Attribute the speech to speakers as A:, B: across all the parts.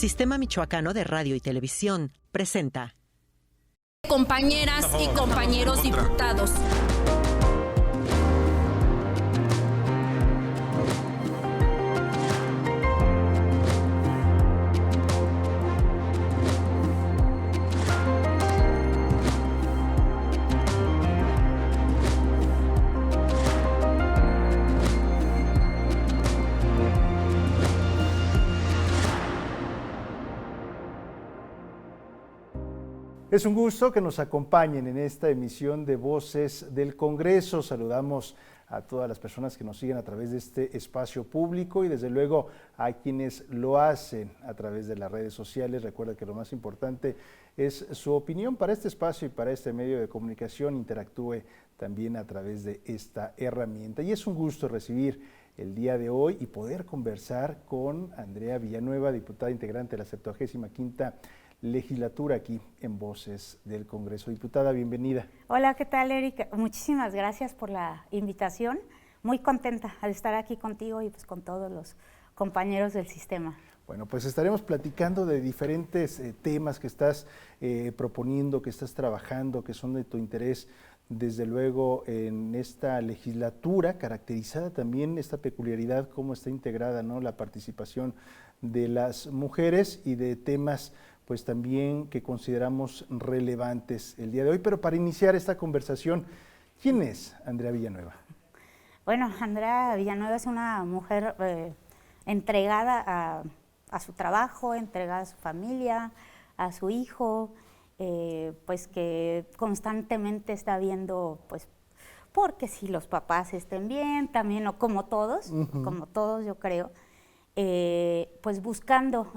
A: Sistema Michoacano de Radio y Televisión presenta.
B: Compañeras y compañeros diputados.
C: Es un gusto que nos acompañen en esta emisión de Voces del Congreso. Saludamos a todas las personas que nos siguen a través de este espacio público y desde luego a quienes lo hacen a través de las redes sociales. Recuerda que lo más importante es su opinión para este espacio y para este medio de comunicación. Interactúe también a través de esta herramienta. Y es un gusto recibir el día de hoy y poder conversar con Andrea Villanueva, diputada integrante de la 75ª legislatura aquí en Voces del Congreso. Diputada, bienvenida.
D: Hola, ¿qué tal, Erika? Muchísimas gracias por la invitación. Muy contenta de estar aquí contigo y pues con todos los compañeros del sistema.
C: Bueno, pues estaremos platicando de diferentes temas que estás proponiendo, que estás trabajando, que son de tu interés, desde luego, en esta legislatura, caracterizada también esta peculiaridad, cómo está integrada, ¿no?, la participación de las mujeres y de temas pues también que consideramos relevantes el día de hoy. Pero para iniciar esta conversación, ¿quién es Andrea Villanueva?
D: Bueno, Andrea Villanueva es una mujer entregada a su trabajo, entregada a su familia, a su hijo, pues que constantemente está viendo, pues, porque si los papás estén bien, también, o como todos yo creo, pues buscando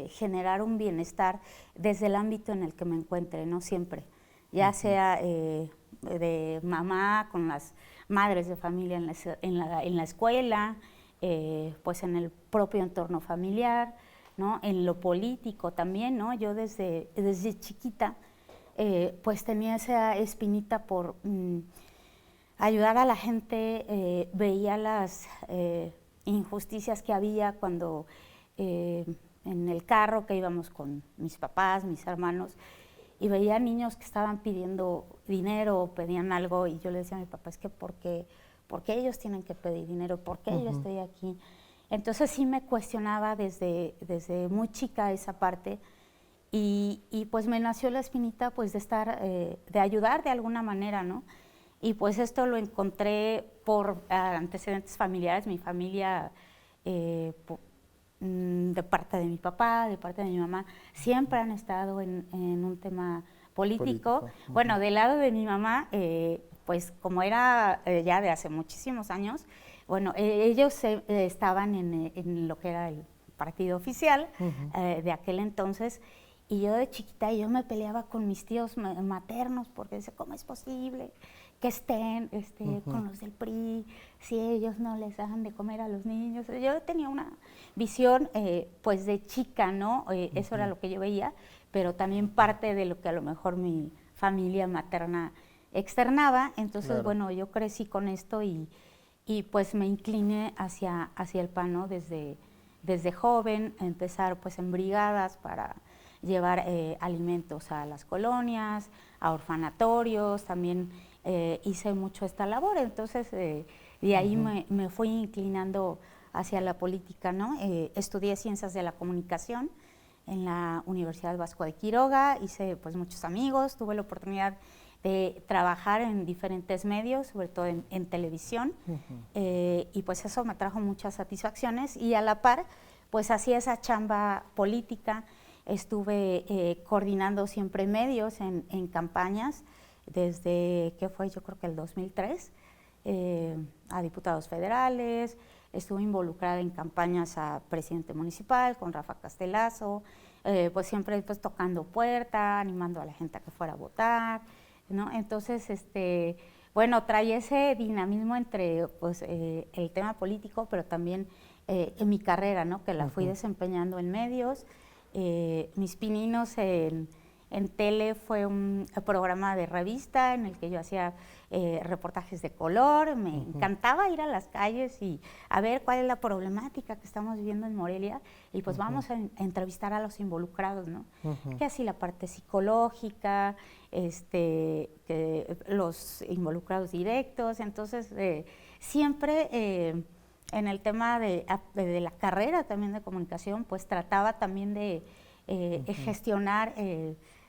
D: generar un bienestar desde el ámbito en el que me encuentre, ¿no? Siempre, ya sea de mamá con las madres de familia en la escuela, pues en el propio entorno familiar, ¿no? En lo político también, ¿no? Yo desde chiquita pues tenía esa espinita por ayudar a la gente, veía las injusticias que había cuando en el carro que íbamos con mis papás, mis hermanos, y veía niños que estaban pidiendo dinero o pedían algo, y yo le decía a mi papá, es que ¿por qué ellos tienen que pedir dinero? ¿Por qué yo estoy aquí? Entonces sí me cuestionaba desde muy chica esa parte, y pues me nació la espinita pues de estar, de ayudar de alguna manera, ¿no? Y pues esto lo encontré por antecedentes familiares. Mi familia, de parte de mi papá, de parte de mi mamá, siempre han estado en un tema político. Bueno, del lado de mi mamá, pues como era ya de hace muchísimos años, bueno, ellos estaban en lo que era el partido oficial de aquel entonces. Y yo de chiquita, yo me peleaba con mis tíos maternos porque decía, ¿cómo es posible que estén con los del PRI si ellos no les dan de comer a los niños? Yo tenía una visión pues de chica, ¿no? Eso era lo que yo veía, pero también parte de lo que a lo mejor mi familia materna externaba. Entonces, claro, bueno, yo crecí con esto y pues me incliné hacia el PAN, ¿no? Desde joven, empezar pues en brigadas para llevar alimentos a las colonias, a orfanatorios, también hice mucho esta labor. Entonces de ahí me fui inclinando hacia la política, ¿no? Estudié Ciencias de la Comunicación en la Universidad Vasco de Quiroga, hice pues muchos amigos, tuve la oportunidad de trabajar en diferentes medios, sobre todo en televisión, y pues eso me trajo muchas satisfacciones, y a la par pues hacía esa chamba política. Estuve coordinando siempre medios en campañas desde, ¿qué fue? Yo creo que el 2003, a diputados federales. Estuve involucrada en campañas a presidente municipal con Rafa Castelazo, pues siempre pues tocando puerta, animando a la gente a que fuera a votar, ¿no? Entonces, bueno, traía ese dinamismo entre pues, el tema político, pero también en mi carrera, ¿no? Que la fui desempeñando en medios. Mis pininos en En tele fue un programa de revista en el que yo hacía reportajes de color. Me encantaba ir a las calles y a ver cuál es la problemática que estamos viviendo en Morelia y pues vamos a entrevistar a los involucrados, ¿no? Que así la parte psicológica, que los involucrados directos. Entonces, siempre en el tema de la carrera también de comunicación, pues trataba también de gestionar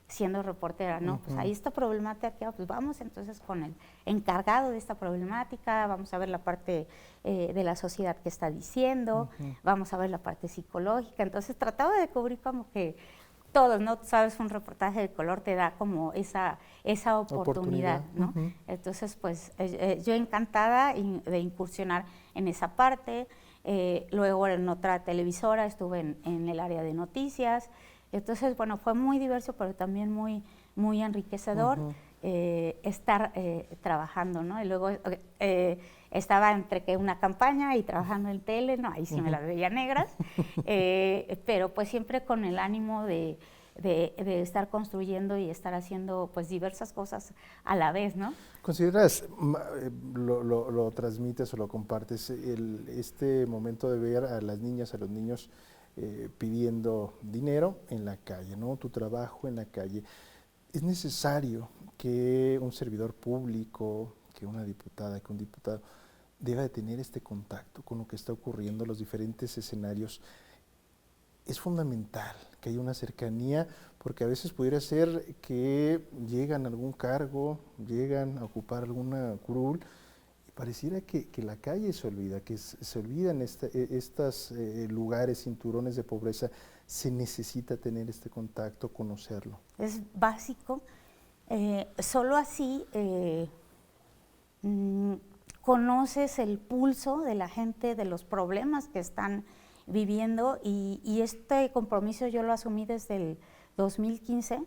D: siendo reportera, ¿no? Pues ahí esta problemática, pues vamos entonces con el encargado de esta problemática, vamos a ver la parte de la sociedad que está diciendo, vamos a ver la parte psicológica. Entonces trataba de cubrir como que todos, ¿no? Sabes, un reportaje de color te da como esa oportunidad, ¿no? Entonces, pues yo encantada de incursionar en esa parte. Luego en otra televisora estuve en el área de noticias. Entonces, bueno, fue muy diverso, pero también muy enriquecedor estar trabajando, ¿no? Y luego estaba entre que una campaña y trabajando en tele, no, ahí sí me las veía negras, pero pues siempre con el ánimo de estar construyendo y estar haciendo pues diversas cosas a la vez, ¿no?
C: ¿Consideras, lo transmites o lo compartes, este momento de ver a las niñas, a los niños pidiendo dinero en la calle, ¿no? Tu trabajo en la calle? ¿Es necesario que un servidor público, que una diputada, que un diputado deba de tener este contacto con lo que está ocurriendo en los diferentes escenarios? Es fundamental que haya una cercanía, porque a veces pudiera ser que llegan a algún cargo, llegan a ocupar alguna curul, y pareciera que la calle se olvida, que se olvidan estos lugares, cinturones de pobreza. Se necesita tener este contacto, conocerlo.
D: Es básico, solo así conoces el pulso de la gente, de los problemas que están viviendo, y este compromiso yo lo asumí desde el 2015,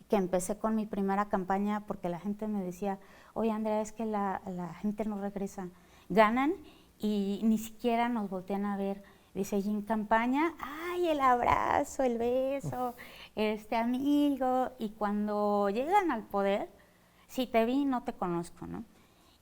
D: que empecé con mi primera campaña, porque la gente me decía, oye Andrea, es que la gente no regresa, ganan y ni siquiera nos voltean a ver. Dice, y en campaña, ay, el abrazo, el beso, amigo, y cuando llegan al poder, si te vi, no te conozco, ¿no?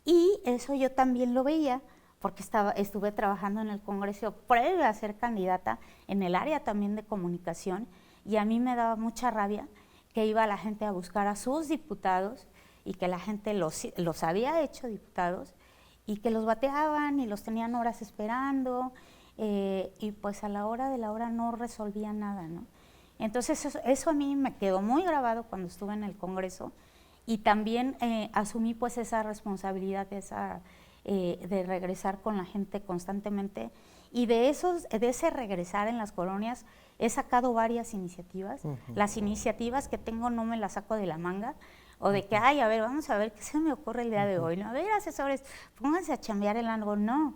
D: Y eso yo también lo veía, porque estuve trabajando en el Congreso previo a ser candidata en el área también de comunicación, y a mí me daba mucha rabia que iba la gente a buscar a sus diputados y que la gente los había hecho diputados y que los bateaban y los tenían horas esperando, y pues a la hora de la hora no resolvían nada, ¿no? Entonces eso a mí me quedó muy grabado cuando estuve en el Congreso, y también asumí pues esa responsabilidad, de regresar con la gente constantemente, y de ese regresar en las colonias he sacado varias iniciativas. Las iniciativas que tengo no me las saco de la manga, o de que, ay, a ver, vamos a ver qué se me ocurre el día de hoy, ¿no? A ver, asesores, pónganse a chambear en algo. No,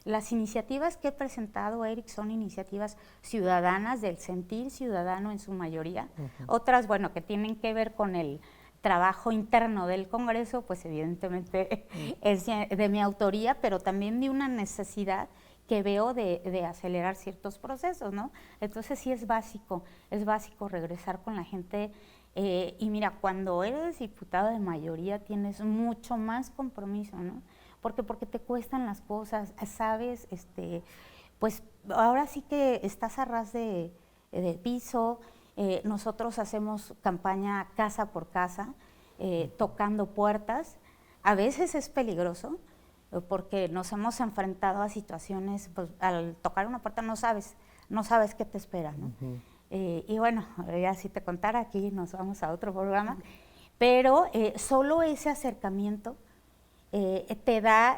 D: las iniciativas que he presentado, Eric, son iniciativas ciudadanas, del sentir ciudadano en su mayoría. Otras, bueno, que tienen que ver con el trabajo interno del Congreso, pues evidentemente es de mi autoría, pero también de una necesidad que veo de acelerar ciertos procesos, ¿no? Entonces sí es básico regresar con la gente, y mira, cuando eres diputado de mayoría tienes mucho más compromiso, ¿no? Porque te cuestan las cosas, sabes, pues ahora sí que estás a ras de piso. Nosotros hacemos campaña casa por casa, tocando puertas. A veces es peligroso, porque nos hemos enfrentado a situaciones, pues al tocar una puerta no sabes qué te espera, ¿no? Y bueno, ya si te contara, aquí nos vamos a otro programa, pero solo ese acercamiento te da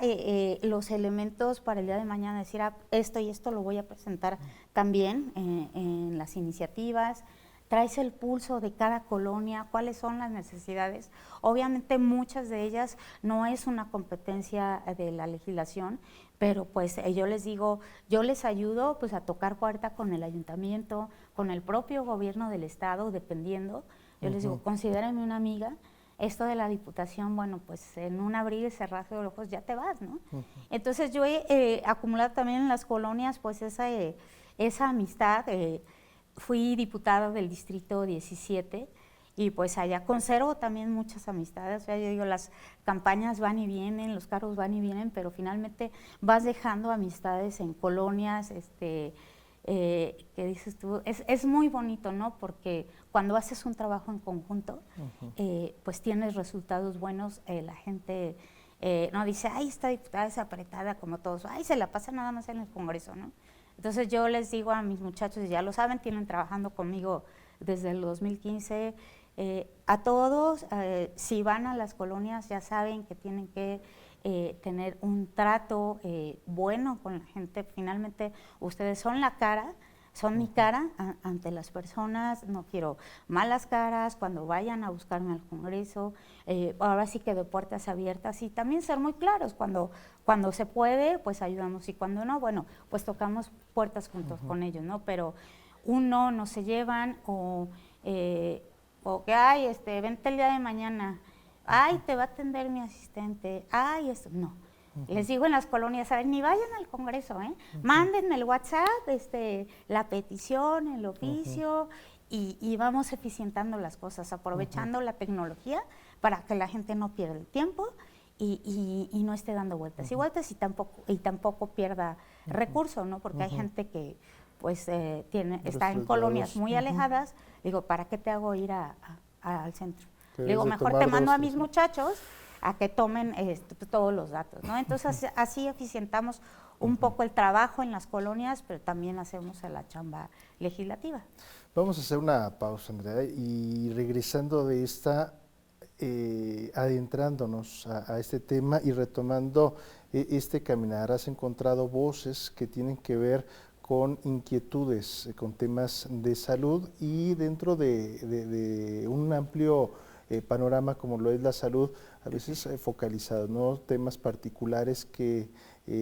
D: los elementos para el día de mañana, decir, esto y esto lo voy a presentar también en las iniciativas. Traes el pulso de cada colonia, cuáles son las necesidades. Obviamente muchas de ellas no es una competencia de la legislación, pero pues yo les digo, yo les ayudo pues a tocar puerta con el ayuntamiento, con el propio gobierno del estado, dependiendo. Yo les digo, considérenme una amiga. Esto de la diputación, bueno, pues en un abrir y cerrar de ojos ya te vas, ¿no? Entonces yo he acumulado también en las colonias pues esa amistad. Fui diputada del Distrito 17 y pues allá conservo también muchas amistades. O sea, yo digo, las campañas van y vienen, los cargos van y vienen, pero finalmente vas dejando amistades en colonias, que dices tú, es muy bonito, ¿no? Porque cuando haces un trabajo en conjunto, pues tienes resultados buenos, la gente no dice, ay, esta diputada es apretada como todos, ay, se la pasa nada más en el Congreso, ¿no? Entonces yo les digo a mis muchachos, y ya lo saben, tienen trabajando conmigo desde el 2015, a todos, si van a las colonias ya saben que tienen que tener un trato bueno con la gente. Finalmente ustedes son la cara, son mi cara ante las personas, no quiero malas caras cuando vayan a buscarme al Congreso, ahora sí que de puertas abiertas, y también ser muy claros, cuando se puede, pues ayudamos, y cuando no, bueno, pues tocamos puertas juntos con ellos, ¿no? Pero no se llevan, o que, ay, vente el día de mañana, ay, te va a atender mi asistente, ay, esto, no. Les digo en las colonias, ¿saben? Ni vayan al Congreso, mándenme el WhatsApp, la petición, el oficio, y vamos eficientando las cosas, aprovechando la tecnología para que la gente no pierda el tiempo y no esté dando vueltas y vueltas, y tampoco pierda recursos, ¿no? Porque hay gente que pues está en colonias muy alejadas. Digo, ¿para qué te hago ir al centro? Digo, mejor te mando a mis muchachos a que tomen todos los datos, ¿no? Entonces así eficientamos un poco el trabajo en las colonias, pero también hacemos la chamba legislativa.
C: Vamos a hacer una pausa, Andrea, y regresando de esta, adentrándonos a este tema y retomando este caminar, has encontrado voces que tienen que ver con inquietudes, con temas de salud, y dentro de un amplio panorama como lo es la salud, a veces focalizado, ¿no? Temas particulares que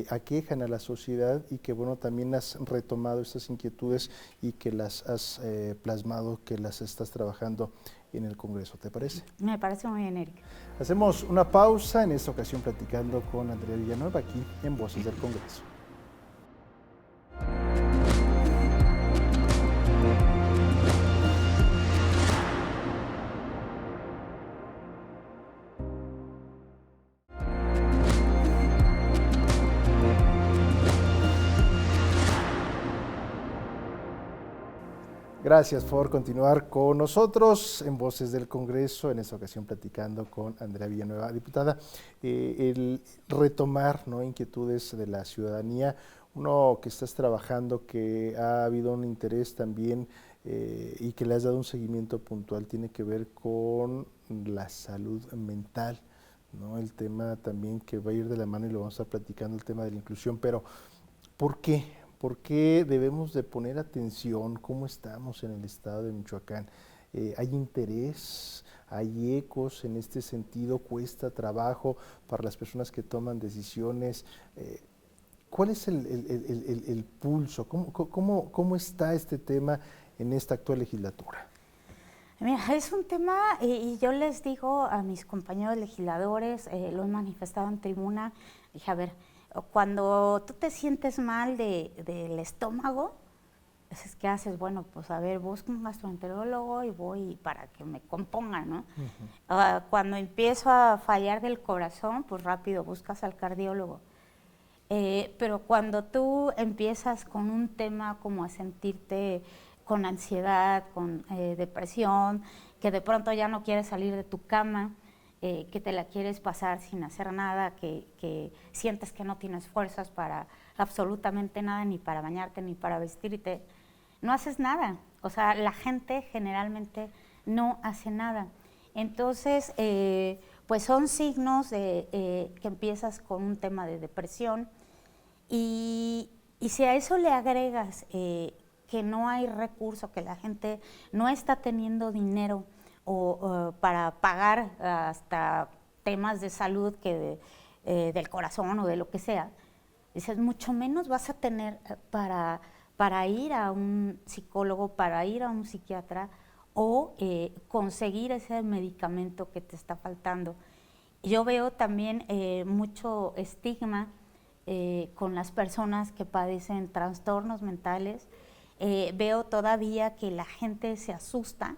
C: aquejan a la sociedad, y que bueno, también has retomado estas inquietudes y que las has plasmado, que las estás trabajando en el Congreso. ¿Te parece?
D: Me parece muy bien, Erika.
C: Hacemos una pausa, en esta ocasión platicando con Andrea Villanueva aquí en Voces del Congreso. Gracias por continuar con nosotros en Voces del Congreso, en esta ocasión platicando con Andrea Villanueva, diputada. El retomar, ¿no?, inquietudes de la ciudadanía, uno que estás trabajando, que ha habido un interés también y que le has dado un seguimiento puntual, tiene que ver con la salud mental, ¿no? El tema también que va a ir de la mano, y lo vamos a estar platicando, el tema de la inclusión, pero ¿por qué? ¿Por qué debemos de poner atención? ¿Cómo estamos en el estado de Michoacán? ¿Hay interés? ¿Hay ecos en este sentido? ¿Cuesta trabajo para las personas que toman decisiones? ¿Cuál es el pulso? ¿Cómo está este tema en esta actual legislatura?
D: Mira, es un tema, y yo les digo a mis compañeros legisladores, lo he manifestado en tribuna, dije, a ver, cuando tú te sientes mal del estómago, ¿qué haces? Bueno, pues a ver, busco un gastroenterólogo y voy para que me componga, ¿no? Cuando empiezo a fallar del corazón, pues rápido buscas al cardiólogo. Pero cuando tú empiezas con un tema como a sentirte con ansiedad, con depresión, que de pronto ya no quieres salir de tu cama, que te la quieres pasar sin hacer nada, que sientes que no tienes fuerzas para absolutamente nada, ni para bañarte, ni para vestirte, no haces nada. O sea, la gente generalmente no hace nada. Entonces, pues son signos de que empiezas con un tema de depresión, y si a eso le agregas que no hay recurso, que la gente no está teniendo dinero para pagar hasta temas de salud, que del corazón o de lo que sea, dices, mucho menos vas a tener para ir a un psicólogo, para ir a un psiquiatra, o conseguir ese medicamento que te está faltando. Yo veo también mucho estigma con las personas que padecen trastornos mentales. Veo todavía que la gente se asusta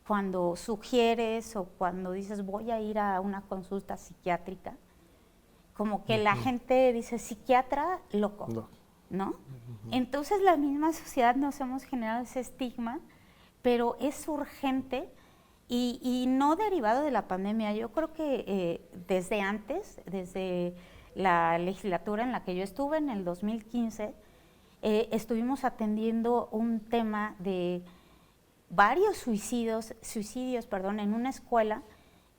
D: cuando sugieres o cuando dices voy a ir a una consulta psiquiátrica, como que la gente dice psiquiatra loco, ¿no? Entonces la misma sociedad nos hemos generado ese estigma, pero es urgente y no derivado de la pandemia. Yo creo que desde antes, desde la legislatura en la que yo estuve, en el 2015, estuvimos atendiendo un tema de varios suicidios, en una escuela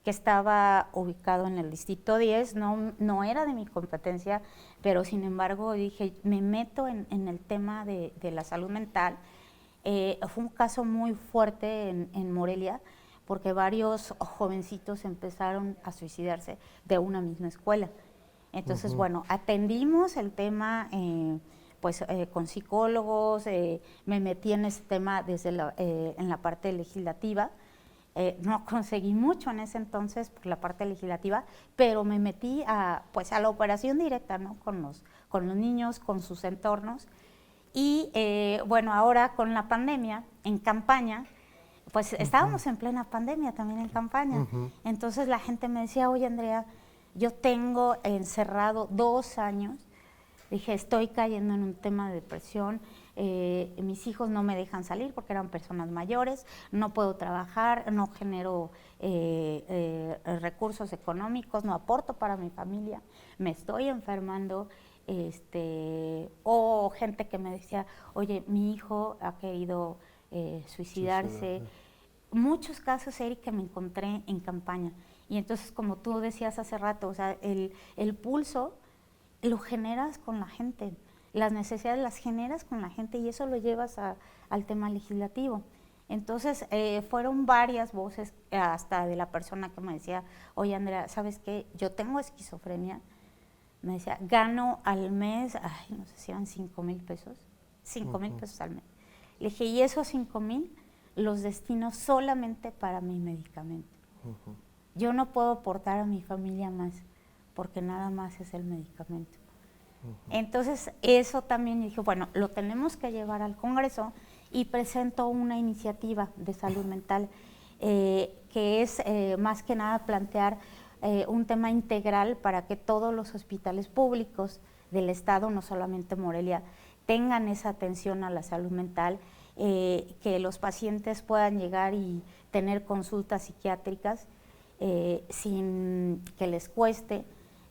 D: que estaba ubicado en el Distrito 10, no era de mi competencia, pero sin embargo dije, me meto en el tema de la salud mental. Fue un caso muy fuerte en Morelia, porque varios jovencitos empezaron a suicidarse de una misma escuela. Entonces, bueno, atendimos el tema con psicólogos, me metí en ese tema desde en la parte legislativa. No conseguí mucho en ese entonces por la parte legislativa, pero me metí a la operación directa, ¿no? con los niños, con sus entornos. Y ahora con la pandemia, en campaña, pues estábamos en plena pandemia también en campaña. Entonces la gente me decía, oye Andrea, yo tengo encerrado 2 años, dije, estoy cayendo en un tema de depresión, mis hijos no me dejan salir porque eran personas mayores, no puedo trabajar, no genero recursos económicos, no aporto para mi familia, me estoy enfermando, o gente que me decía, oye, mi hijo ha querido suicidarse. Muchos casos, Eric, que me encontré en campaña. Y entonces, como tú decías hace rato, o sea, el pulso lo generas con la gente, las necesidades las generas con la gente y eso lo llevas al tema legislativo. Entonces, fueron varias voces, hasta de la persona que me decía, oye Andrea, ¿sabes qué? Yo tengo esquizofrenia. Me decía, gano al mes, no sé si eran 5,000 pesos, 5,000 pesos al mes. Le dije, y esos 5,000 los destino solamente para mi medicamento. Yo no puedo aportar a mi familia más, porque nada más es el medicamento. Entonces, eso también dije, bueno, lo tenemos que llevar al Congreso y presento una iniciativa de salud mental que es más que nada plantear un tema integral para que todos los hospitales públicos del Estado, no solamente Morelia, tengan esa atención a la salud mental, que los pacientes puedan llegar y tener consultas psiquiátricas sin que les cueste,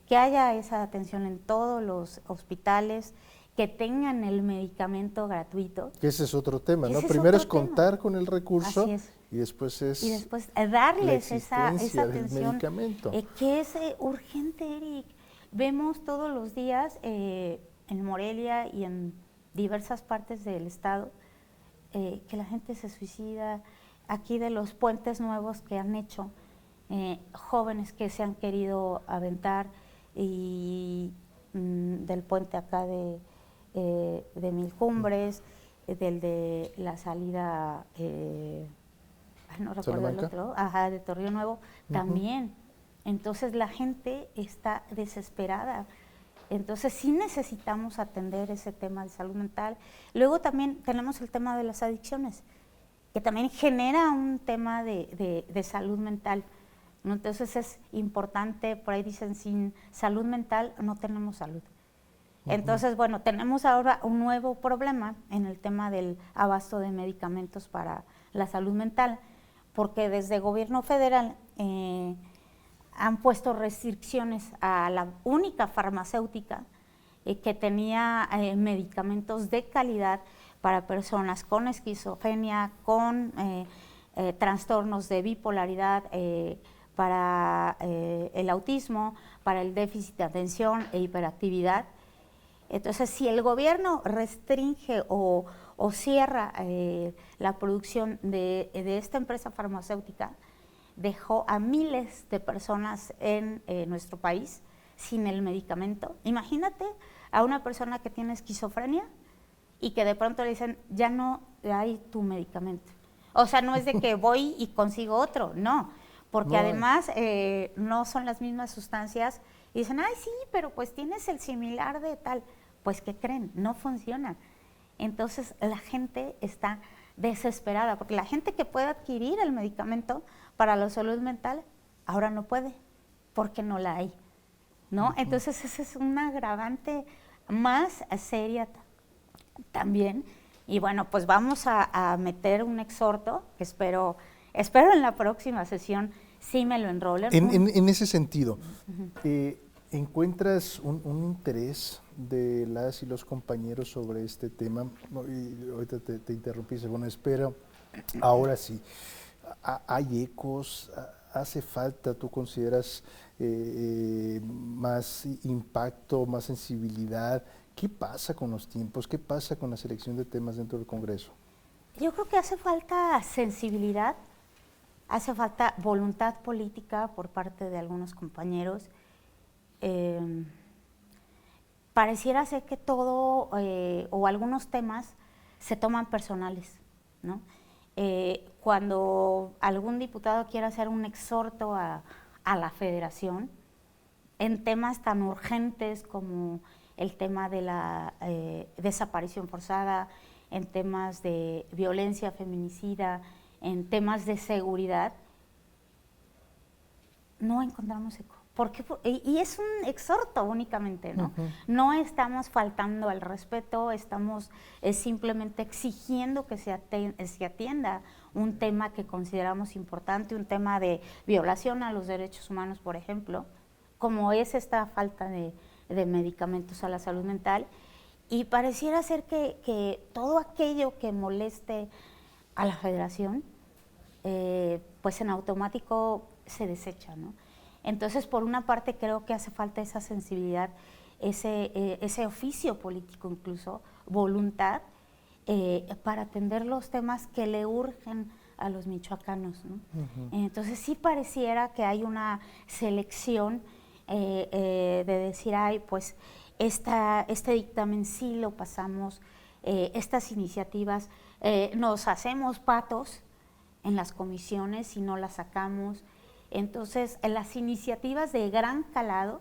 D: que haya esa atención en todos los hospitales, que tengan el medicamento gratuito.
C: Que ese es otro tema, ¿no? Primero es contar con el recurso y después
D: darles esa atención
C: medicamento.
D: Que es urgente, Eric. Vemos todos los días en Morelia y en diversas partes del estado que la gente se suicida. Aquí de los puentes nuevos que han hecho, jóvenes que se han querido aventar, y del puente acá de Mil Cumbres, del de la salida, no recuerdo el otro, de Torreón Nuevo, también. Entonces la gente está desesperada. Entonces sí necesitamos atender ese tema de salud mental. Luego también tenemos el tema de las adicciones, que también genera un tema de salud mental, ¿no? Entonces es importante, por ahí dicen, sin salud mental no tenemos salud. Entonces, bueno, tenemos ahora un nuevo problema en el tema del abasto de medicamentos para la salud mental, porque desde el gobierno federal han puesto restricciones a la única farmacéutica que tenía medicamentos de calidad para personas con esquizofrenia, con trastornos de bipolaridad, para el autismo, para el déficit de atención e hiperactividad. Entonces, si el gobierno restringe o cierra la producción de esta empresa farmacéutica, dejó a miles de personas en nuestro país sin el medicamento. Imagínate a una persona que tiene esquizofrenia y que de pronto le dicen, ya no hay tu medicamento. O sea, no es de que voy y consigo otro, no, porque además no son las mismas sustancias. Y dicen, ay, sí, pero pues tienes el similar de tal. Pues, ¿qué creen? No funciona. Entonces, la gente está desesperada, porque la gente que puede adquirir el medicamento para la salud mental, ahora no puede, porque no la hay, ¿no? Entonces ese es un agravante más seria también. Y bueno, pues vamos a meter un exhorto, que espero en la próxima sesión sí me lo enrolen.
C: En ese sentido, ¿encuentras un interés de las y los compañeros sobre este tema? Y ahorita te interrumpí, bueno, espero, ahora sí, ¿hay ecos? ¿Hace falta, tú consideras, más impacto, más sensibilidad? ¿Qué pasa con los tiempos? ¿Qué pasa con la selección de temas dentro del Congreso?
D: Yo creo que hace falta sensibilidad, hace falta voluntad política por parte de algunos compañeros. Pareciera ser que todo o algunos temas se toman personales, ¿no? Cuando algún diputado quiere hacer un exhorto a la federación en temas tan urgentes como el tema de la desaparición forzada, en temas de violencia feminicida, en temas de seguridad, no encontramos eco. Y es un exhorto únicamente, ¿no? No estamos faltando al respeto, estamos simplemente exigiendo que se atienda un tema que consideramos importante, un tema de violación a los derechos humanos, por ejemplo, como es esta falta de medicamentos a la salud mental, y pareciera ser que todo aquello que moleste a la federación, pues en automático se desecha, ¿no? Entonces, por una parte, creo que hace falta esa sensibilidad, ese oficio político incluso, voluntad, para atender los temas que le urgen a los michoacanos, ¿no? Entonces, sí pareciera que hay una selección de decir, ay, pues este dictamen sí lo pasamos, estas iniciativas, nos hacemos patos en las comisiones y no las sacamos. Entonces, las iniciativas de gran calado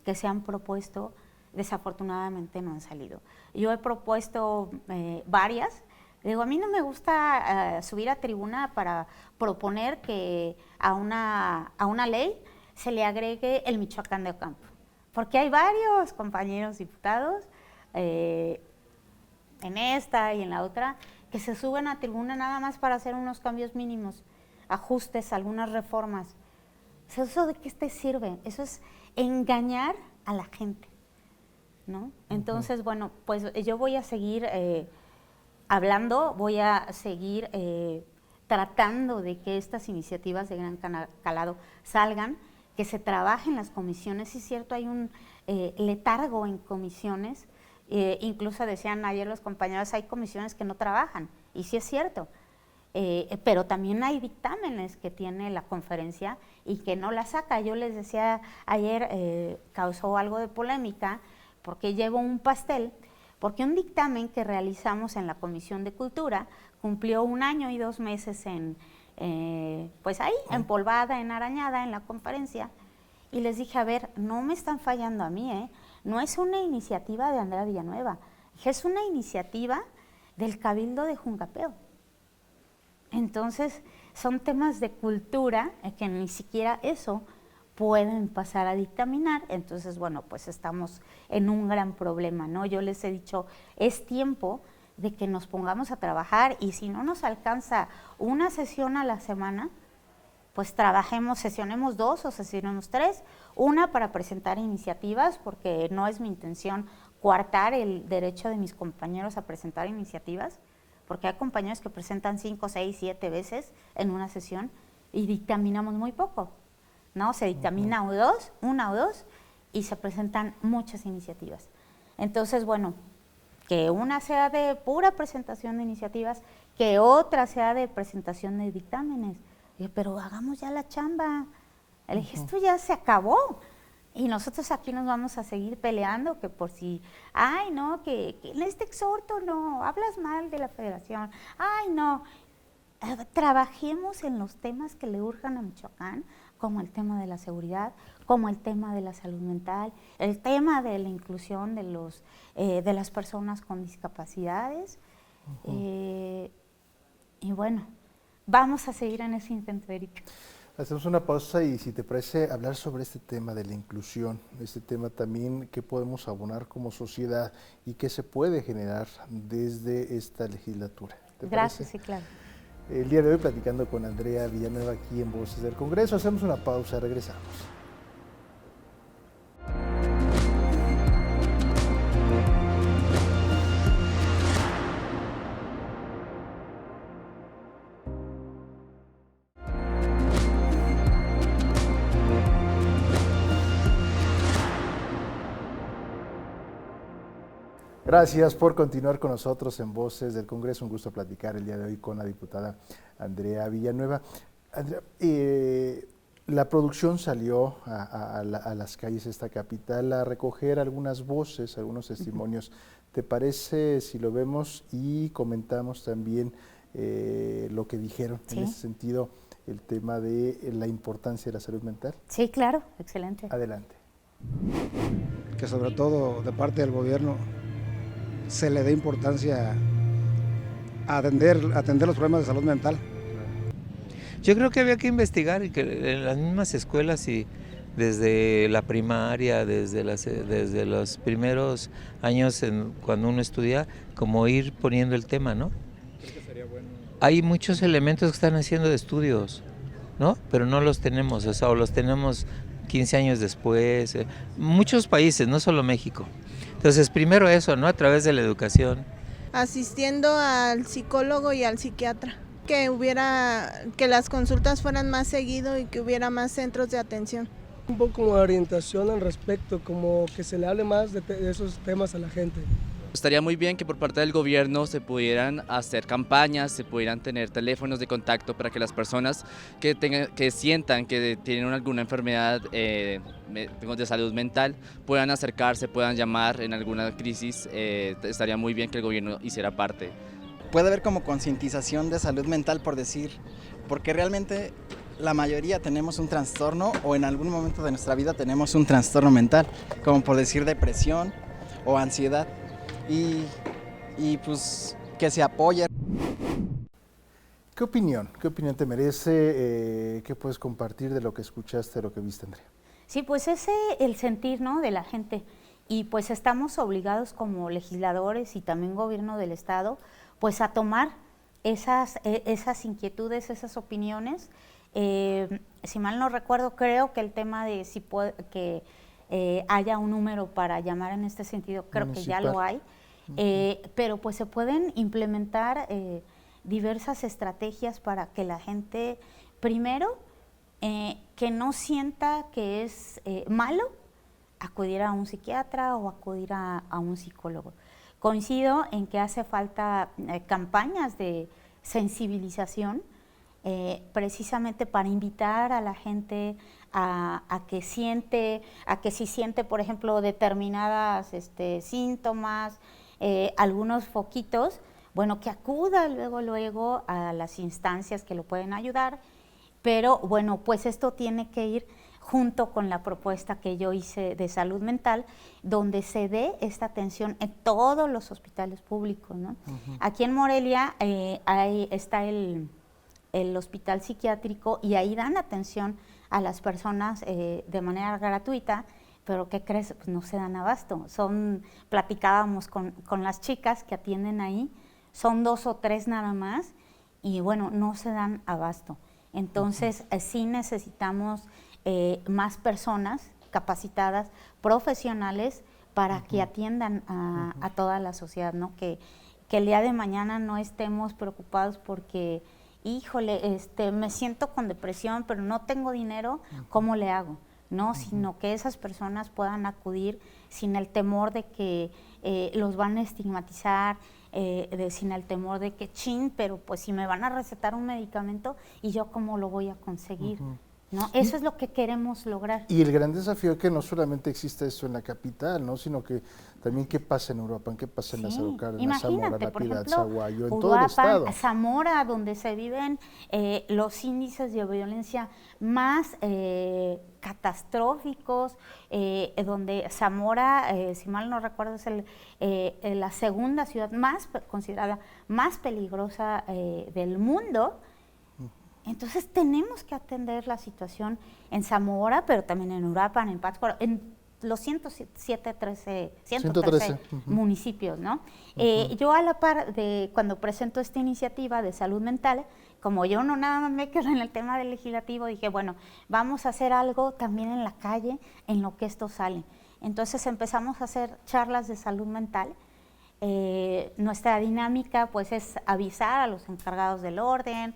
D: que se han propuesto, desafortunadamente no han salido. Yo he propuesto varias. Digo, a mí no me gusta subir a tribuna para proponer que a una ley se le agregue el Michoacán de Ocampo, porque hay varios compañeros diputados en esta y en la otra que se suben a tribuna nada más para hacer unos cambios mínimos, ajustes, algunas reformas. ¿Eso de qué te sirve? Eso es engañar a la gente, ¿no? Entonces, bueno, pues yo voy a seguir hablando, voy a seguir tratando de que estas iniciativas de gran calado salgan, que se trabaje en las comisiones. Sí es cierto, hay un letargo en comisiones, incluso decían ayer los compañeros, hay comisiones que no trabajan, y sí es cierto. Pero también hay dictámenes que tiene la conferencia y que no la saca. Yo les decía ayer, causó algo de polémica porque llevo un pastel, porque un dictamen que realizamos en la Comisión de Cultura cumplió 1 año y 2 meses pues ahí, empolvada, enarañada en la conferencia, y les dije, a ver, no me están fallando a mí, no es una iniciativa de Andrea Villanueva, es una iniciativa del Cabildo de Juncapeo. Entonces, son temas de cultura que ni siquiera eso pueden pasar a dictaminar. Entonces, bueno, pues estamos en un gran problema, ¿no? Yo les he dicho, es tiempo de que nos pongamos a trabajar, y si no nos alcanza una sesión a la semana, pues sesionemos 2 o sesionemos 3, una para presentar iniciativas, porque no es mi intención coartar el derecho de mis compañeros a presentar iniciativas, porque hay compañeros que presentan 5, 6, 7 veces en una sesión y dictaminamos muy poco, ¿no? Se dictamina una o dos, y se presentan muchas iniciativas. Entonces, bueno, que una sea de pura presentación de iniciativas, que otra sea de presentación de dictámenes. Pero hagamos ya la chamba. Le dije, esto ya se acabó. Y nosotros aquí nos vamos a seguir peleando, que por si, ay, no, que en este exhorto no, hablas mal de la federación, ay, no. Trabajemos en los temas que le urjan a Michoacán, como el tema de la seguridad, como el tema de la salud mental, el tema de la inclusión de las personas con discapacidades. Y bueno, vamos a seguir en ese intento, Erika.
C: Hacemos una pausa y si te parece hablar sobre este tema de la inclusión, este tema también que podemos abonar como sociedad y que se puede generar desde esta legislatura. ¿Te
D: Gracias,
C: parece?
D: sí, claro.
C: El día de hoy platicando con Andrea Villanueva aquí en Voces del Congreso. Hacemos una pausa, regresamos. Gracias por continuar con nosotros en Voces del Congreso. Un gusto platicar el día de hoy con la diputada Andrea Villanueva. Andrea, la producción salió a las calles de esta capital a recoger algunas voces, algunos testimonios. ¿Te parece si lo vemos y comentamos también lo que dijeron en ese sentido, el tema de la importancia de la salud mental?
D: Sí, claro, excelente.
C: Adelante.
E: Que sobre todo de parte del gobierno se le dé importancia a atender los problemas de salud mental.
F: Yo creo que había que investigar y que en las mismas escuelas y desde la primaria, desde los primeros años cuando uno estudia, como ir poniendo el tema, ¿no?
E: Creo que sería bueno.
F: Hay muchos elementos que están haciendo de estudios, ¿no? Pero no los tenemos, o los tenemos 15 años después, muchos países, no solo México. Entonces, primero eso, ¿no? A través de la educación.
G: Asistiendo al psicólogo y al psiquiatra, que las consultas fueran más seguido y que hubiera más centros de atención.
H: Un poco como orientación al respecto, como que se le hable más de esos temas a la gente.
I: Estaría muy bien que por parte del gobierno se pudieran hacer campañas, se pudieran tener teléfonos de contacto para que las personas que sientan que tienen alguna enfermedad de salud mental puedan acercarse, puedan llamar en alguna crisis. Estaría muy bien que el gobierno hiciera parte.
J: Puede haber como concientización de salud mental, por decir, porque realmente la mayoría tenemos un trastorno o en algún momento de nuestra vida tenemos un trastorno mental, como por decir depresión o ansiedad. Y pues que se apoye.
C: ¿Qué opinión te merece? ¿Qué puedes compartir de lo que escuchaste, de lo que viste, Andrea?
D: Sí, pues ese el sentir, ¿no?, de la gente. Y pues estamos obligados como legisladores y también gobierno del estado, pues a tomar esas inquietudes, esas opiniones. Si mal no recuerdo, creo que el tema de que haya un número para llamar en este sentido, creo municipal, que ya lo hay. Pero pues se pueden implementar diversas estrategias para que la gente, primero, que no sienta que es malo acudir a un psiquiatra o acudir a un psicólogo. Coincido en que hace falta campañas de sensibilización precisamente para invitar a la gente a que si siente, por ejemplo, determinadas síntomas, algunos foquitos, bueno, que acuda luego a las instancias que lo pueden ayudar, pero bueno, pues esto tiene que ir junto con la propuesta que yo hice de salud mental, donde se dé esta atención en todos los hospitales públicos, ¿no? Uh-huh. Aquí en Morelia está el hospital psiquiátrico y ahí dan atención a las personas de manera gratuita, pero ¿qué crees? Pues no se dan abasto. Platicábamos con las chicas que atienden ahí, son 2 o 3 nada más y bueno, no se dan abasto. Entonces sí necesitamos más personas capacitadas, profesionales, para que atiendan a toda la sociedad, ¿no? Que el día de mañana no estemos preocupados porque, híjole, me siento con depresión, pero no tengo dinero, ¿cómo le hago? No, sino que esas personas puedan acudir sin el temor de que los van a estigmatizar, sin el temor de que pero pues si me van a recetar un medicamento y yo cómo lo voy a conseguir, ¿no? Eso es lo que queremos lograr.
C: Y el gran desafío es que no solamente existe esto en la capital, ¿no? Sino que también qué pasa en Uruapan, qué pasa en Lázaro Cárdenas, Zamora, La Piedad, Zaguayo, en todo el estado.
D: Zamora, donde se viven los índices de violencia más catastróficos, donde Zamora, si mal no recuerdo, es la segunda ciudad más considerada más peligrosa del mundo. Entonces tenemos que atender la situación en Zamora, pero también en Uruapan, en Pátzcuaro, en los 113 municipios, ¿no? Yo a la par de cuando presento esta iniciativa de salud mental, como yo no nada más me quedo en el tema del legislativo, dije, bueno, vamos a hacer algo también en la calle, en lo que esto sale. Entonces empezamos a hacer charlas de salud mental. Nuestra dinámica pues es avisar a los encargados del orden,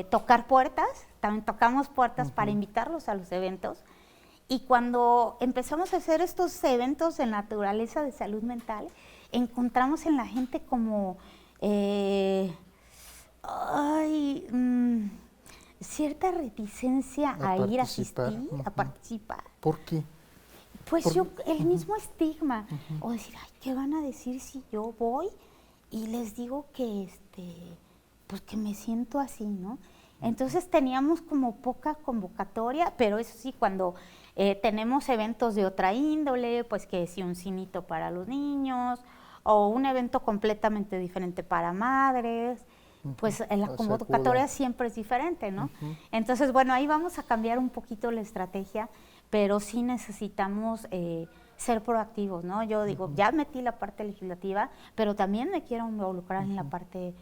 D: tocar puertas, también tocamos puertas para invitarlos a los eventos. Y cuando empezamos a hacer estos eventos de naturaleza de salud mental, encontramos en la gente como cierta reticencia a ir a asistir, a participar.
C: ¿Por qué?
D: Pues el mismo estigma, o decir, ay, ¿qué van a decir si yo voy y les digo que pues que me siento así, ¿no? Entonces teníamos como poca convocatoria, pero eso sí, cuando tenemos eventos de otra índole, pues que si un cinito para los niños, o un evento completamente diferente para madres, pues la convocatoria siempre es diferente, ¿no? Entonces, bueno, ahí vamos a cambiar un poquito la estrategia, pero sí necesitamos ser proactivos, ¿no? Yo digo, ya metí la parte legislativa, pero también me quiero involucrar en la parte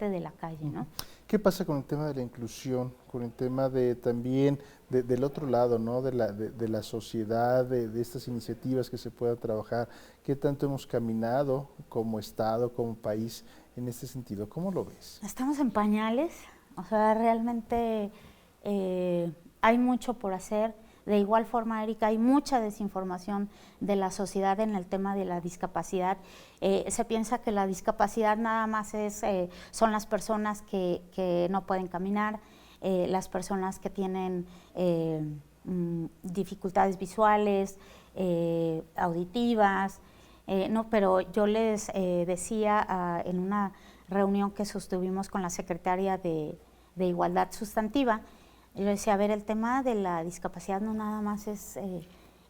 D: de la calle, ¿no?
C: ¿Qué pasa con el tema de la inclusión, con el tema de también del otro lado, ¿no? de la sociedad, de estas iniciativas que se puedan trabajar? ¿Qué tanto hemos caminado como Estado, como país en este sentido? ¿Cómo lo ves?
D: Estamos en pañales, o sea, realmente hay mucho por hacer. De igual forma, Erika, hay mucha desinformación de la sociedad en el tema de la discapacidad. Se piensa que la discapacidad nada más son las personas que no pueden caminar, las personas que tienen dificultades visuales, auditivas, no, pero yo les decía en una reunión que sostuvimos con la secretaria de Igualdad Sustantiva, yo decía, a ver, el tema de la discapacidad no nada más es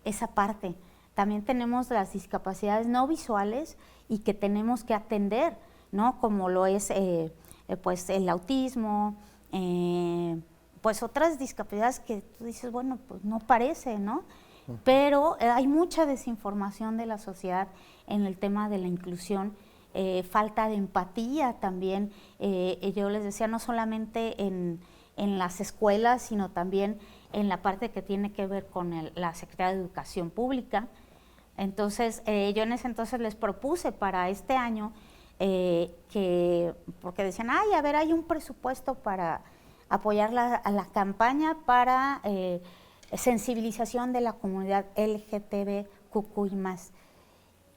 D: esa parte, también tenemos las discapacidades no visuales y que tenemos que atender, ¿no? Como lo es pues el autismo, pues otras discapacidades que tú dices, bueno, pues no parece, ¿no? Pero hay mucha desinformación de la sociedad en el tema de la inclusión, falta de empatía también, yo les decía, no solamente en las escuelas, sino también en la parte que tiene que ver con la Secretaría de Educación Pública. Entonces, yo en ese entonces les propuse para este año, porque decían, ay, a ver, hay un presupuesto para apoyar a la campaña para sensibilización de la comunidad LGTBQI+.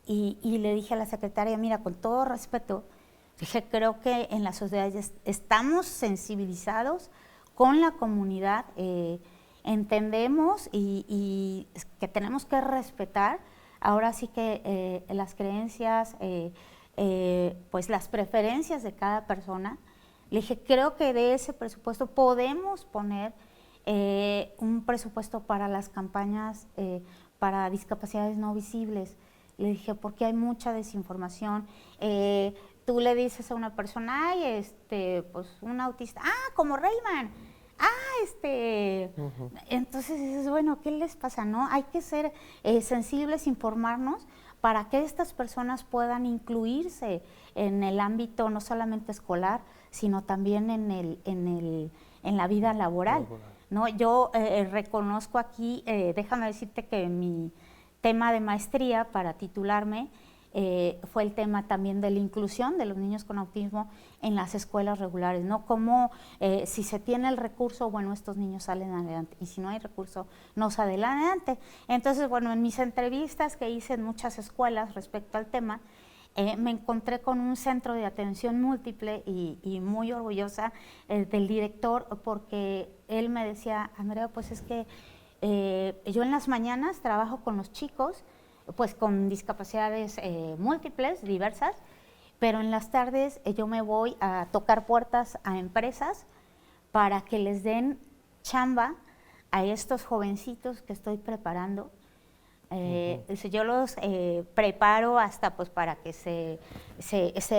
D: Y le dije a la secretaria, mira, con todo respeto, dije, creo que en la sociedad estamos sensibilizados con la comunidad, entendemos y que tenemos que respetar, ahora sí que las creencias, pues las preferencias de cada persona. Le dije, creo que de ese presupuesto podemos poner un presupuesto para las campañas para discapacidades no visibles. Le dije, porque hay mucha desinformación. Tú le dices a una persona, ay, pues un autista, como Rayman, entonces dices, bueno, ¿qué les pasa? ¿No? Hay que ser sensibles, informarnos para que estas personas puedan incluirse en el ámbito no solamente escolar, sino también en la vida laboral, ¿no? Yo reconozco aquí, déjame decirte que mi tema de maestría para titularme fue el tema también de la inclusión de los niños con autismo en las escuelas regulares, ¿no? Como si se tiene el recurso, bueno, estos niños salen adelante, y si no hay recurso, no salen adelante. Entonces, bueno, en mis entrevistas que hice en muchas escuelas respecto al tema, me encontré con un centro de atención múltiple y muy orgullosa del director, porque él me decía, Andrea, pues es que yo en las mañanas trabajo con los chicos, pues con discapacidades múltiples, diversas, pero en las tardes yo me voy a tocar puertas a empresas para que les den chamba a estos jovencitos que estoy preparando. Yo los preparo hasta pues para que se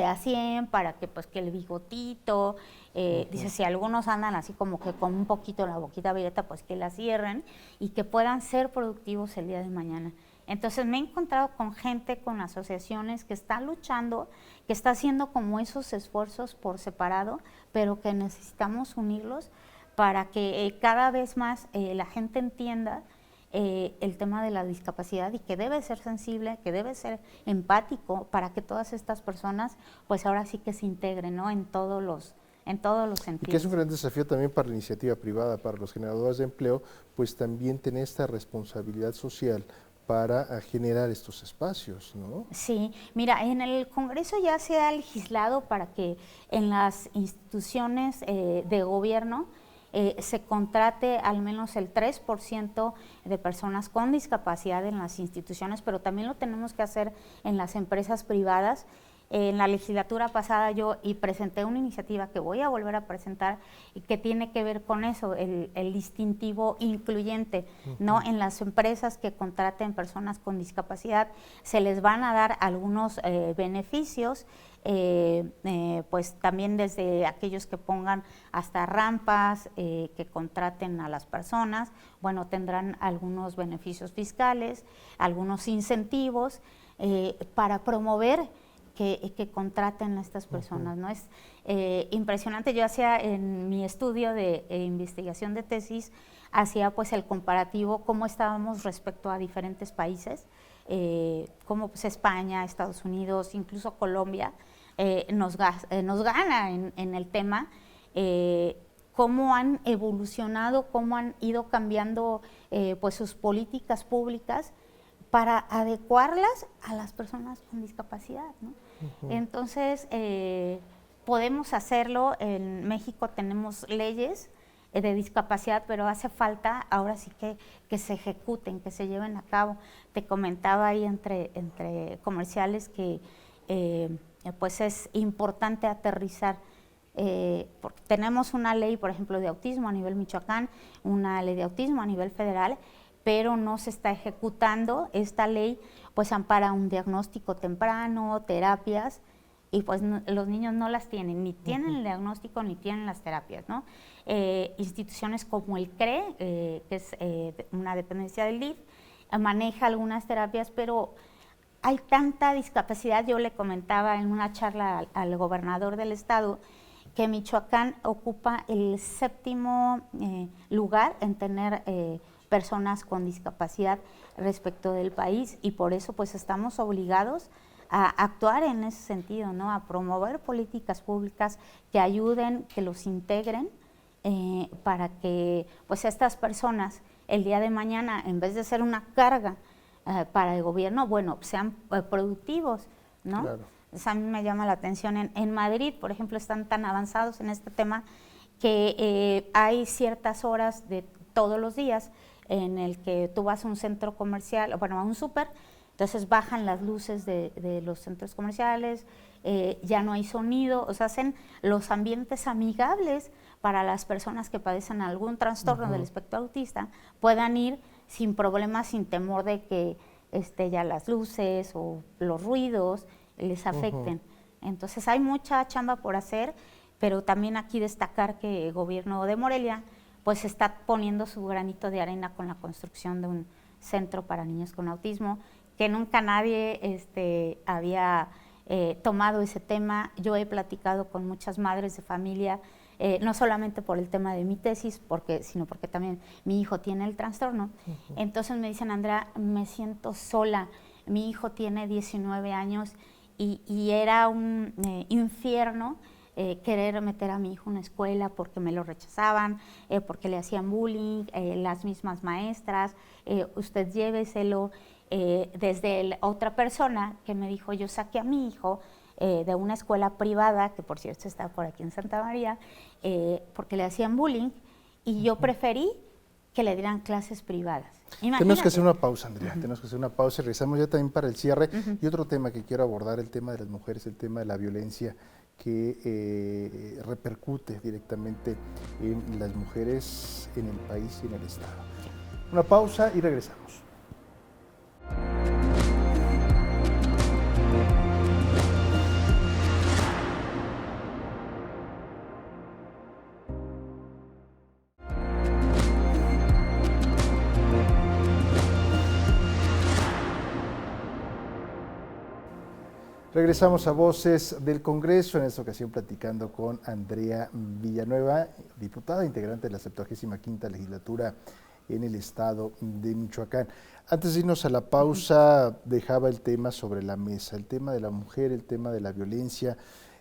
D: asien, para que pues que el bigotito, dice, si algunos andan así como que con un poquito la boquita abierta, pues que la cierren y que puedan ser productivos el día de mañana. Entonces me he encontrado con gente, con asociaciones que está luchando, que está haciendo como esos esfuerzos por separado, pero que necesitamos unirlos para que cada vez más la gente entienda el tema de la discapacidad, y que debe ser sensible, que debe ser empático, para que todas estas personas pues ahora sí que se integren, ¿no?, en todos los sentidos.
C: Y que es un gran desafío también para la iniciativa privada, para los generadores de empleo, pues también tener esta responsabilidad social para generar estos espacios, ¿no?
D: Sí, mira, en el Congreso ya se ha legislado para que en las instituciones de gobierno se contrate al menos el 3% de personas con discapacidad en las instituciones, pero también lo tenemos que hacer en las empresas privadas. En la legislatura pasada yo presenté una iniciativa que voy a volver a presentar y que tiene que ver con eso, el distintivo incluyente, ¿no? En las empresas que contraten personas con discapacidad se les van a dar algunos beneficios, pues también desde aquellos que pongan hasta rampas, que contraten a las personas, bueno, tendrán algunos beneficios fiscales, algunos incentivos para promover que contraten a estas personas, ¿no? Es impresionante. Yo hacía en mi estudio de investigación de tesis, hacía pues el comparativo, cómo estábamos respecto a diferentes países, como pues España, Estados Unidos, incluso Colombia, nos gana en el tema, cómo han evolucionado, cómo han ido cambiando pues sus políticas públicas para adecuarlas a las personas con discapacidad, ¿no? Entonces, podemos hacerlo. En México tenemos leyes de discapacidad, pero hace falta ahora sí que se ejecuten, que se lleven a cabo. Te comentaba ahí entre comerciales que pues es importante aterrizar, porque tenemos una ley, por ejemplo, de autismo a nivel Michoacán, una ley de autismo a nivel federal, pero no se está ejecutando. Esta ley pues ampara un diagnóstico temprano, terapias, y pues los niños no las tienen, ni tienen el diagnóstico ni tienen las terapias, ¿no? Instituciones como el CRE, que es una dependencia del DIF, maneja algunas terapias, pero hay tanta discapacidad. Yo le comentaba en una charla al gobernador del estado que Michoacán ocupa el 7º lugar en tener personas con discapacidad respecto del país, y por eso pues estamos obligados a actuar en ese sentido, ¿no? A promover políticas públicas que ayuden, que los integren, para que pues estas personas el día de mañana, en vez de ser una carga para el gobierno, bueno, sean productivos, ¿no? Claro. Eso a mí me llama la atención. En Madrid, por ejemplo, están tan avanzados en este tema que hay ciertas horas de todos los días en el que tú vas a un centro comercial, bueno, a un súper, entonces bajan las luces de los centros comerciales, ya no hay sonido, o sea, hacen los ambientes amigables para las personas que padecen algún trastorno del espectro autista, puedan ir sin problemas, sin temor de que ya las luces o los ruidos les afecten. Entonces hay mucha chamba por hacer, pero también aquí destacar que el gobierno de Morelia pues está poniendo su granito de arena con la construcción de un centro para niños con autismo, que nunca nadie había tomado ese tema. Yo he platicado con muchas madres de familia, no solamente por el tema de mi tesis, sino porque también mi hijo tiene el trastorno. Entonces me dicen, Andrea, me siento sola, mi hijo tiene 19 años y era un infierno querer meter a mi hijo en una escuela porque me lo rechazaban, porque le hacían bullying, las mismas maestras, usted lléveselo. desde otra persona que me dijo, yo saqué a mi hijo de una escuela privada, que por cierto está por aquí en Santa María, porque le hacían bullying, y yo preferí que le dieran clases privadas. Imagínate.
C: Tenemos que hacer una pausa, Andrea, tenemos que hacer una pausa y regresamos ya también para el cierre. Y otro tema que quiero abordar, el tema de las mujeres, el tema de la violencia que repercute directamente en las mujeres, en el país y en el Estado. Una pausa y regresamos. Regresamos a Voces del Congreso, en esta ocasión platicando con Andrea Villanueva, diputada integrante de la 75ª legislatura en el estado de Michoacán. Antes de irnos a la pausa, dejaba el tema sobre la mesa, el tema de la mujer, el tema de la violencia,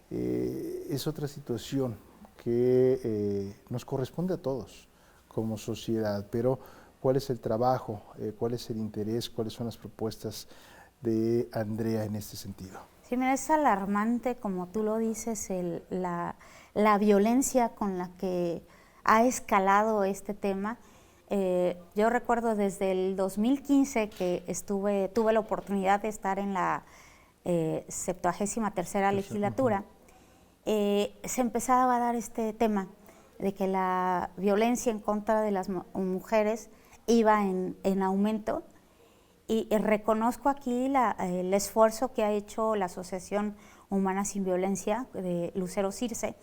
C: es otra situación que nos corresponde a todos como sociedad, pero ¿cuál es el trabajo, cuál es el interés, cuáles son las propuestas de Andrea en este sentido?
D: Sí, mira, es alarmante, como tú lo dices, la violencia con la que ha escalado este tema. Yo recuerdo desde el 2015 que tuve la oportunidad de estar en la 73ª legislatura, se empezaba a dar este tema de que la violencia en contra de las mujeres iba en aumento. Y reconozco aquí el esfuerzo que ha hecho la Asociación Humana Sin Violencia de Lucero Circe,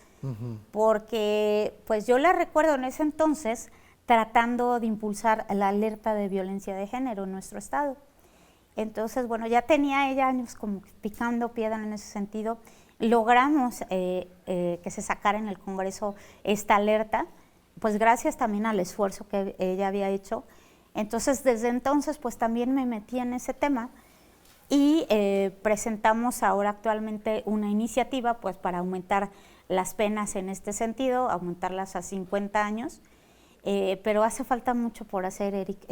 D: porque pues yo la recuerdo en ese entonces tratando de impulsar la alerta de violencia de género en nuestro estado. Entonces, bueno, ya tenía ella años como picando piedra en ese sentido. Logramos que se sacara en el Congreso esta alerta, pues gracias también al esfuerzo que ella había hecho. Entonces, desde entonces, pues también me metí en ese tema y presentamos ahora actualmente una iniciativa pues para aumentar las penas en este sentido, aumentarlas a 50 años, pero hace falta mucho por hacer, Eric.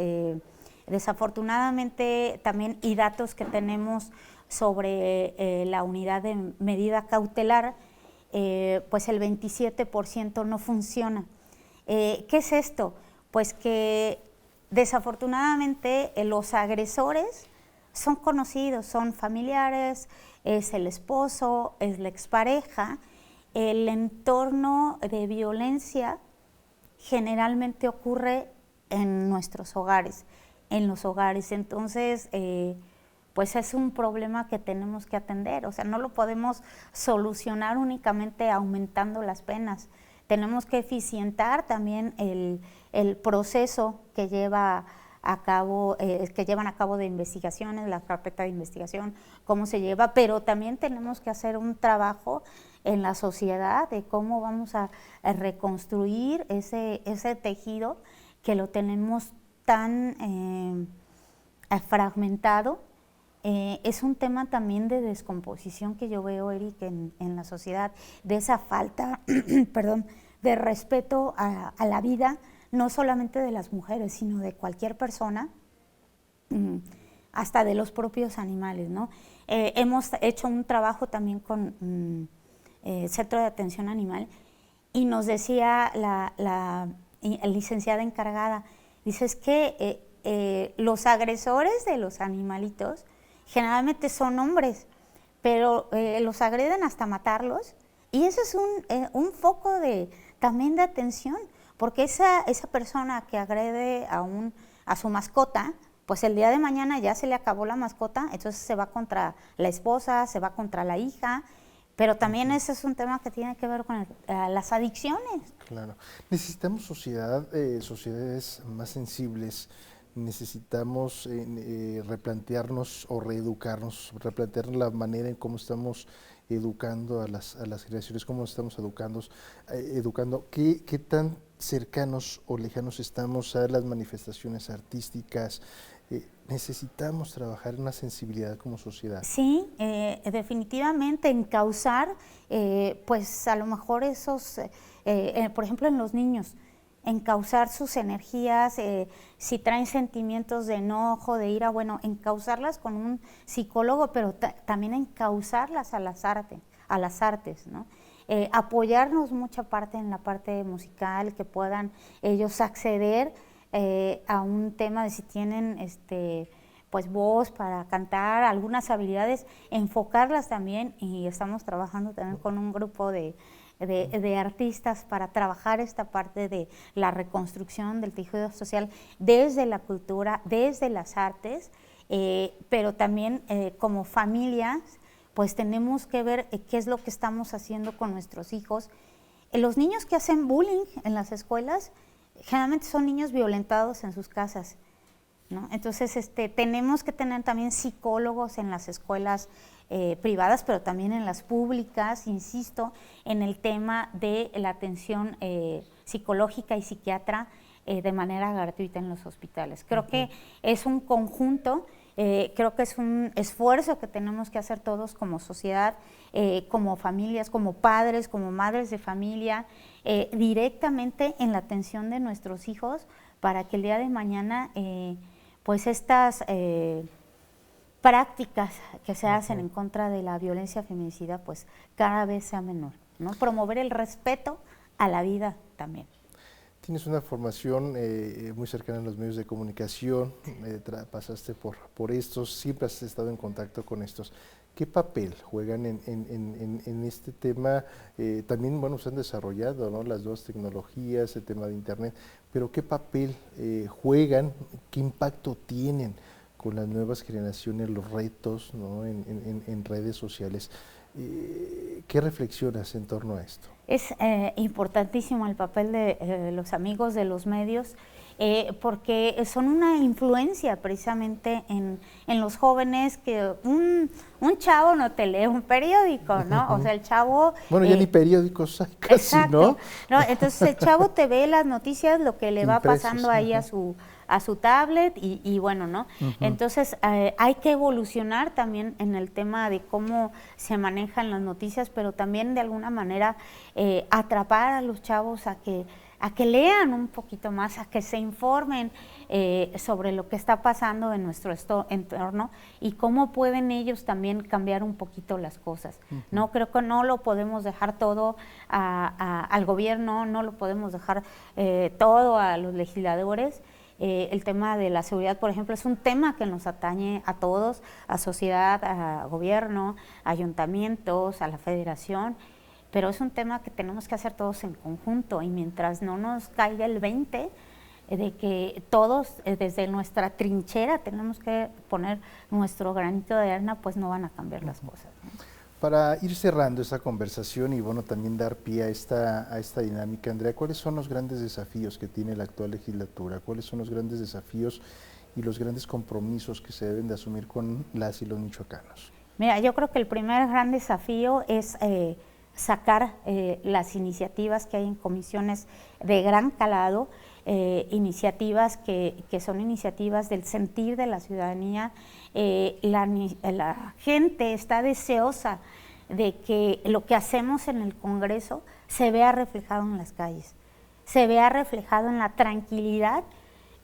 D: Desafortunadamente también, y datos que tenemos sobre la unidad de medida cautelar, pues el 27% no funciona. ¿Qué es esto? Pues que desafortunadamente los agresores son conocidos, son familiares, es el esposo, es la expareja. El entorno de violencia generalmente ocurre en nuestros hogares, en los hogares. Entonces, pues es un problema que tenemos que atender. O sea, no lo podemos solucionar únicamente aumentando las penas. Tenemos que eficientar también el proceso que llevan a cabo de investigaciones, la carpeta de investigación, cómo se lleva, pero también tenemos que hacer un trabajo en la sociedad de cómo vamos a reconstruir ese tejido que lo tenemos tan fragmentado. Es un tema también de descomposición que yo veo, Eric, en la sociedad, de esa falta de respeto a la vida, no solamente de las mujeres, sino de cualquier persona, hasta de los propios animales, ¿no? Hemos hecho un trabajo también con Centro de Atención Animal y nos decía la licenciada encargada, dice, es que los agresores de los animalitos generalmente son hombres, pero los agreden hasta matarlos, y eso es un foco también de atención, porque esa persona que agrede a su mascota, pues el día de mañana ya se le acabó la mascota, entonces se va contra la esposa, se va contra la hija, pero también ese es un tema que tiene que ver con las adicciones.
C: Claro, necesitamos sociedades más sensibles. Necesitamos replantearnos o reeducarnos, replantear la manera en cómo estamos educando a las generaciones, cómo estamos educando, qué tan cercanos o lejanos estamos a las manifestaciones artísticas. Necesitamos trabajar en una sensibilidad como sociedad.
D: Sí, definitivamente encauzar, pues a lo mejor esos, por ejemplo en los niños, encauzar sus energías, si traen sentimientos de enojo, de ira, bueno, encauzarlas con un psicólogo, pero también encauzarlas a las artes, ¿no? Apoyarnos mucha parte en la parte musical, que puedan ellos acceder a un tema de si tienen pues voz para cantar, algunas habilidades, enfocarlas también, y estamos trabajando también con un grupo de artistas para trabajar esta parte de la reconstrucción del tejido social desde la cultura, desde las artes, pero también como familias, pues tenemos que ver qué es lo que estamos haciendo con nuestros hijos. Los niños que hacen bullying en las escuelas generalmente son niños violentados en sus casas, ¿no? Entonces tenemos que tener también psicólogos en las escuelas privadas, pero también en las públicas, insisto, en el tema de la atención psicológica y psiquiatra de manera gratuita en los hospitales. Creo que es un conjunto, creo que es un esfuerzo que tenemos que hacer todos como sociedad, como familias, como padres, como madres de familia, directamente en la atención de nuestros hijos, para que el día de mañana pues estas prácticas que se hacen en contra de la violencia feminicida pues cada vez sea menor, ¿no? Promover el respeto a la vida también.
C: Tienes una formación muy cercana en los medios de comunicación, pasaste por estos, siempre has estado en contacto con estos. ¿Qué papel juegan en este tema? También, bueno, se han desarrollado, ¿no?, las nuevas tecnologías, el tema de Internet, pero ¿qué papel juegan, qué impacto tienen con las nuevas generaciones, los retos, ¿no?, en redes sociales? ¿Qué reflexionas en torno a esto?
D: Es importantísimo el papel de los amigos de los medios, porque son una influencia precisamente en los jóvenes, que un chavo no te lee un periódico, ¿no? O sea, el chavo...
C: Bueno, ya ni periódicos hay casi,
D: exacto, ¿no? Entonces el chavo te ve las noticias, lo que le va pasando ahí a su tablet y bueno, ¿no? Entonces hay que evolucionar también en el tema de cómo se manejan las noticias, pero también de alguna manera atrapar a los chavos a que lean un poquito más, a que se informen sobre lo que está pasando en nuestro entorno y cómo pueden ellos también cambiar un poquito las cosas, ¿no? Creo que no lo podemos dejar todo al gobierno, no lo podemos dejar todo a los legisladores. El tema de la seguridad, por ejemplo, es un tema que nos atañe a todos, a sociedad, a gobierno, a ayuntamientos, a la federación, pero es un tema que tenemos que hacer todos en conjunto, y mientras no nos caiga el 20 de que todos desde nuestra trinchera tenemos que poner nuestro granito de arena, pues no van a cambiar las cosas, ¿no?
C: Para ir cerrando esta conversación y bueno, también dar pie a esta dinámica, Andrea, ¿cuáles son los grandes desafíos que tiene la actual legislatura? ¿Cuáles son los grandes desafíos y los grandes compromisos que se deben de asumir con las y los michoacanos?
D: Mira, yo creo que el primer gran desafío es sacar las iniciativas que hay en comisiones de gran calado, iniciativas que son iniciativas del sentir de la ciudadanía. La gente está deseosa de que lo que hacemos en el Congreso se vea reflejado en las calles, se vea reflejado en la tranquilidad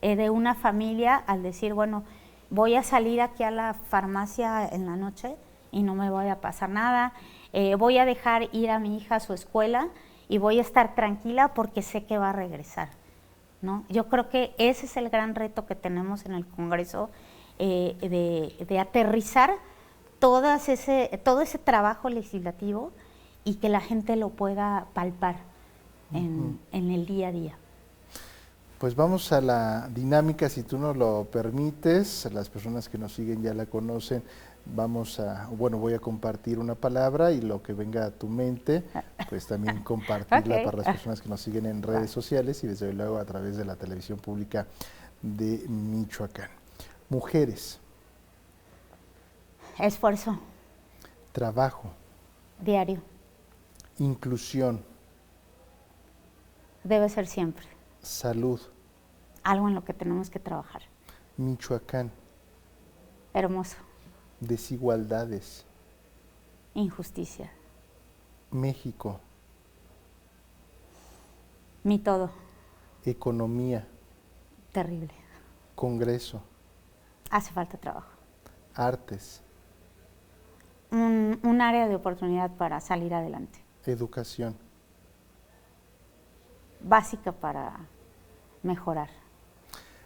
D: de una familia al decir, bueno, voy a salir aquí a la farmacia en la noche y no me voy a pasar nada, voy a dejar ir a mi hija a su escuela y voy a estar tranquila porque sé que va a regresar, ¿no? Yo creo que ese es el gran reto que tenemos en el Congreso, de aterrizar todo ese trabajo legislativo y que la gente lo pueda palpar en el día a día.
C: Pues vamos a la dinámica, si tú nos lo permites, las personas que nos siguen ya la conocen. Voy a compartir una palabra y lo que venga a tu mente, pues también compartirla para las personas que nos siguen en redes sociales y desde luego a través de la televisión pública de Michoacán. Mujeres.
D: Esfuerzo.
C: Trabajo.
D: Diario.
C: Inclusión.
D: Debe ser siempre.
C: Salud.
D: Algo en lo que tenemos que trabajar.
C: Michoacán.
D: Hermoso.
C: Desigualdades.
D: Injusticia.
C: México.
D: Mi todo.
C: Economía.
D: Terrible.
C: Congreso.
D: Hace falta trabajo.
C: Artes.
D: Un área de oportunidad para salir adelante.
C: Educación.
D: Básica para mejorar.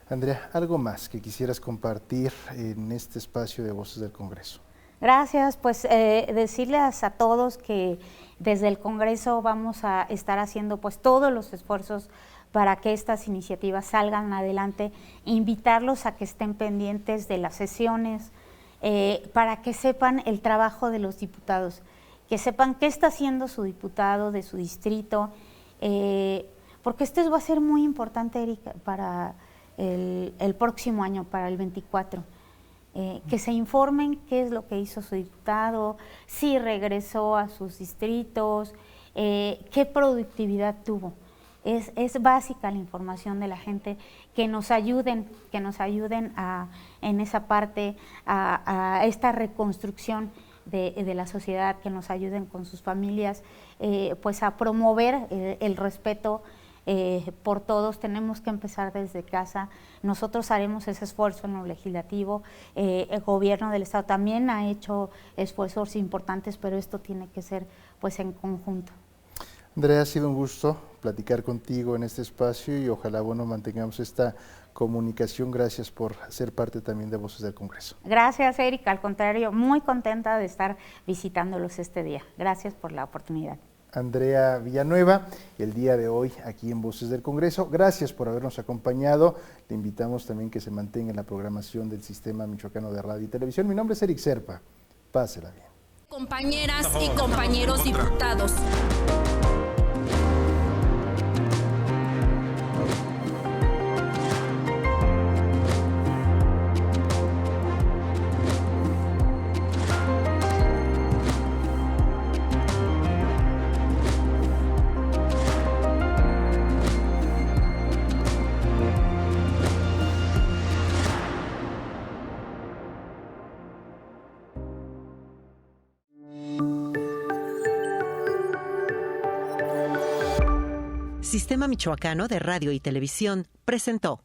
C: Andrea, ¿algo más que quisieras compartir en este espacio de Voces del Congreso?
D: Gracias, pues decirles a todos que desde el Congreso vamos a estar haciendo pues todos los esfuerzos para que estas iniciativas salgan adelante, invitarlos a que estén pendientes de las sesiones, para que sepan el trabajo de los diputados, que sepan qué está haciendo su diputado de su distrito, porque esto va a ser muy importante, Erika, para el próximo año, para el 24. Que se informen qué es lo que hizo su diputado, si regresó a sus distritos, qué productividad tuvo. Es básica la información de la gente, que nos ayuden en esa parte, a esta reconstrucción de la sociedad, que nos ayuden con sus familias, pues a promover el respeto por todos. Tenemos que empezar desde casa. Nosotros haremos ese esfuerzo en lo legislativo. El gobierno del estado también ha hecho esfuerzos importantes, pero esto tiene que ser pues en conjunto.
C: Andrea, ha sido un gusto platicar contigo en este espacio y ojalá mantengamos esta comunicación. Gracias por ser parte también de Voces del Congreso.
D: Gracias, Erika. Al contrario, muy contenta de estar visitándolos este día. Gracias por la oportunidad.
C: Andrea Villanueva, el día de hoy aquí en Voces del Congreso. Gracias por habernos acompañado. Le invitamos también que se mantenga en la programación del Sistema Michoacano de Radio y Televisión. Mi nombre es Eric Serpa. Pásela bien.
B: Compañeras y compañeros diputados.
A: Sistema Michoacano de Radio y Televisión presentó